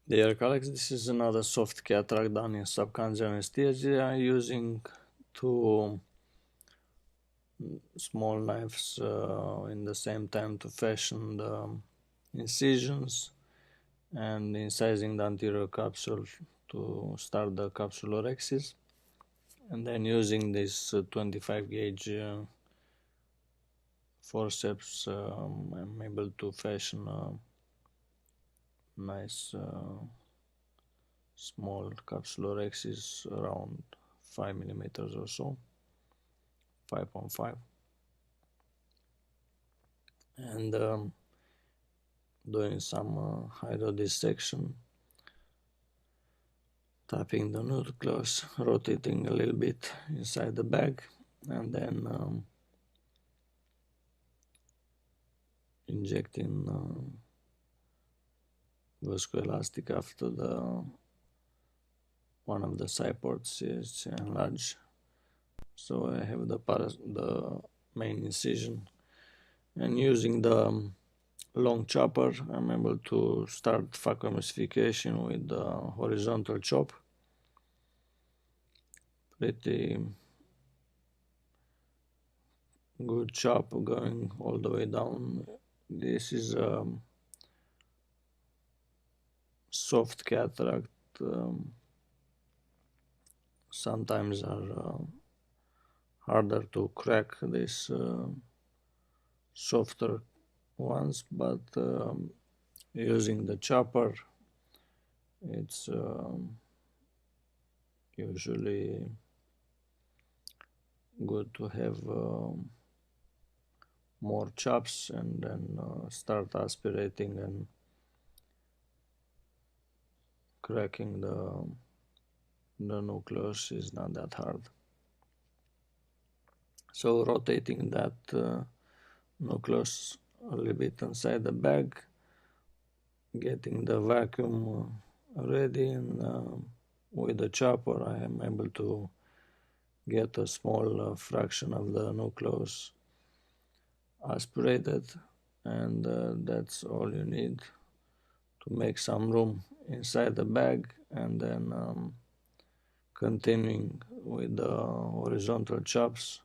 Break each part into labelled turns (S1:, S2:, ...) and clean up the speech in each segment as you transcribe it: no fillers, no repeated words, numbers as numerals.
S1: Dear colleagues, this is another soft cataract done in subconjunctival anesthesia using two small knives in the same time to fashion the incisions and incising the anterior capsule to start the capsulorhexis, and then using this 25 gauge forceps I'm able to fashion a nice small capsulorhexis around 5 millimeters or so, 5.5, and doing some hydrodissection, tapping the nucleus, rotating a little bit inside the bag, and then injecting viscoelastic after the one of the side ports is enlarged. So I have the main incision, and using the long chopper I'm able to start phacoemulsification with the horizontal chop. Pretty good chop going all the way down. This is a soft cataract. Sometimes are harder to crack these softer ones, but using the chopper it's usually good to have more chops and then start aspirating and cracking the nucleus is not that hard. So rotating that nucleus a little bit inside the bag, getting the vacuum ready, and with the chopper I am able to get a small fraction of the nucleus aspirated, and that's all you need to make some room inside the bag, and then continuing with the horizontal chops,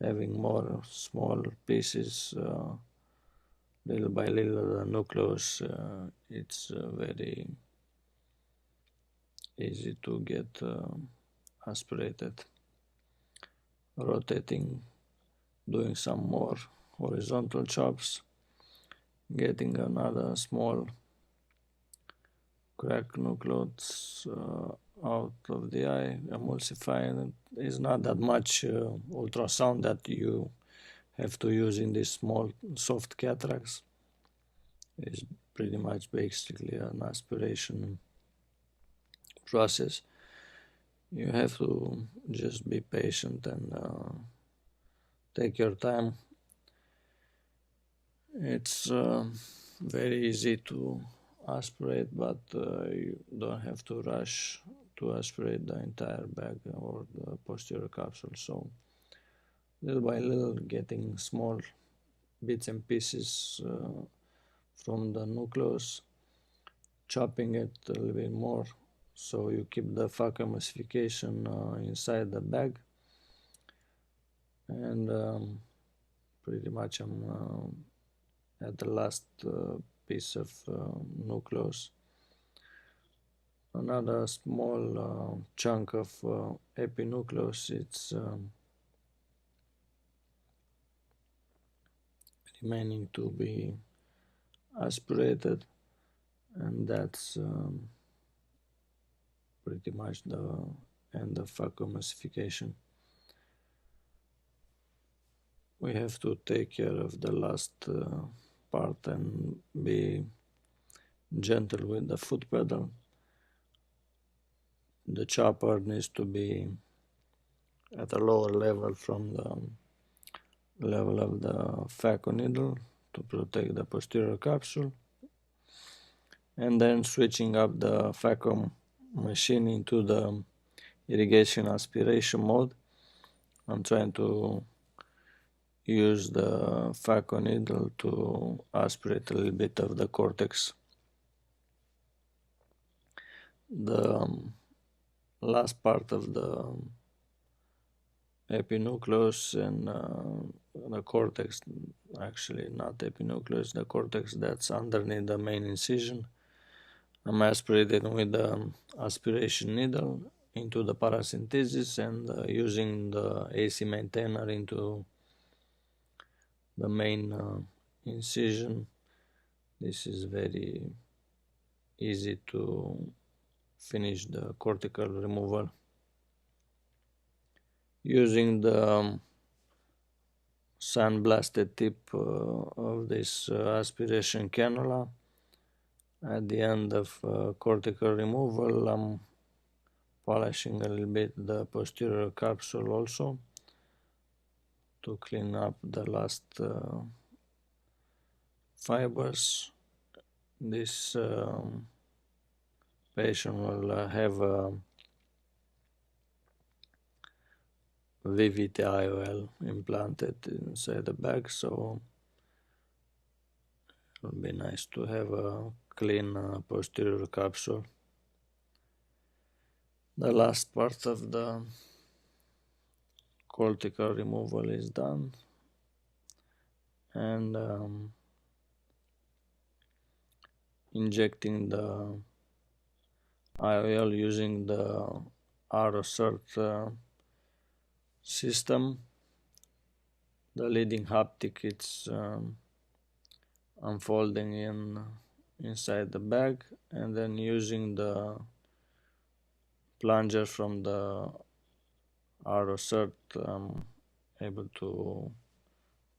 S1: having more small pieces, little by little the nucleus, it's very easy to get aspirated. Rotating, doing some more horizontal chops, getting another small crack nucleus out of the eye, emulsifying. It is not that much ultrasound that you have to use in these small soft cataracts. It's pretty much basically an aspiration process. You have to just be patient and take your time. It's very easy to aspirate, but you don't have to rush to aspirate the entire bag or the posterior capsule. So little by little, getting small bits and pieces from the nucleus, chopping it a little bit more so you keep the phacoemulsification inside the bag, and pretty much I'm at the last piece of nucleus. Another small chunk of epinucleus, it's remaining to be aspirated, and that's pretty much the end of phacoemulsification. We have to take care of the last part and be gentle with the foot pedal. The chopper needs to be at a lower level from the level of the phaco needle to protect the posterior capsule, and then switching up the phaco machine into the irrigation aspiration mode. I'm trying to use the phaco needle to aspirate a little bit of the cortex. the last part of the epinucleus and the cortex, actually not epinucleus, the cortex that's underneath the main incision. I'm aspirating with the aspiration needle into the paracentesis and using the AC maintainer into the main incision. This is very easy to finish the cortical removal. Using the sandblasted tip of this aspiration cannula, at the end of cortical removal, I'm polishing a little bit the posterior capsule also to clean up the last fibers. This patient will have a Vivity IOL implanted inside the bag, so it would be nice to have a clean posterior capsule. The last part of the cortical removal is done, and injecting the IOL using the AutoSert system. The leading haptic it's unfolding inside the bag, and then using the plunger from the AutoSert, I'm able to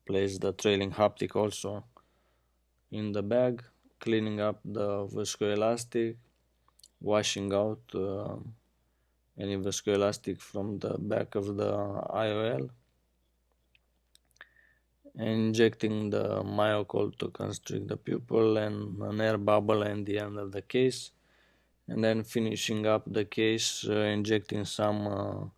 S1: place the trailing haptic also in the bag, cleaning up the viscoelastic, washing out any viscoelastic from the back of the IOL, and injecting the myocold to constrict the pupil and an air bubble at the end of the case, and then finishing up the case, injecting some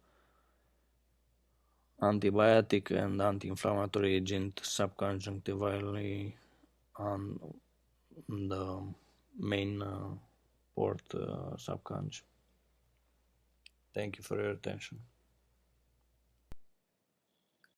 S1: antibiotic and anti-inflammatory agent subconjunctivally on the main port subconj. Thank you for your attention.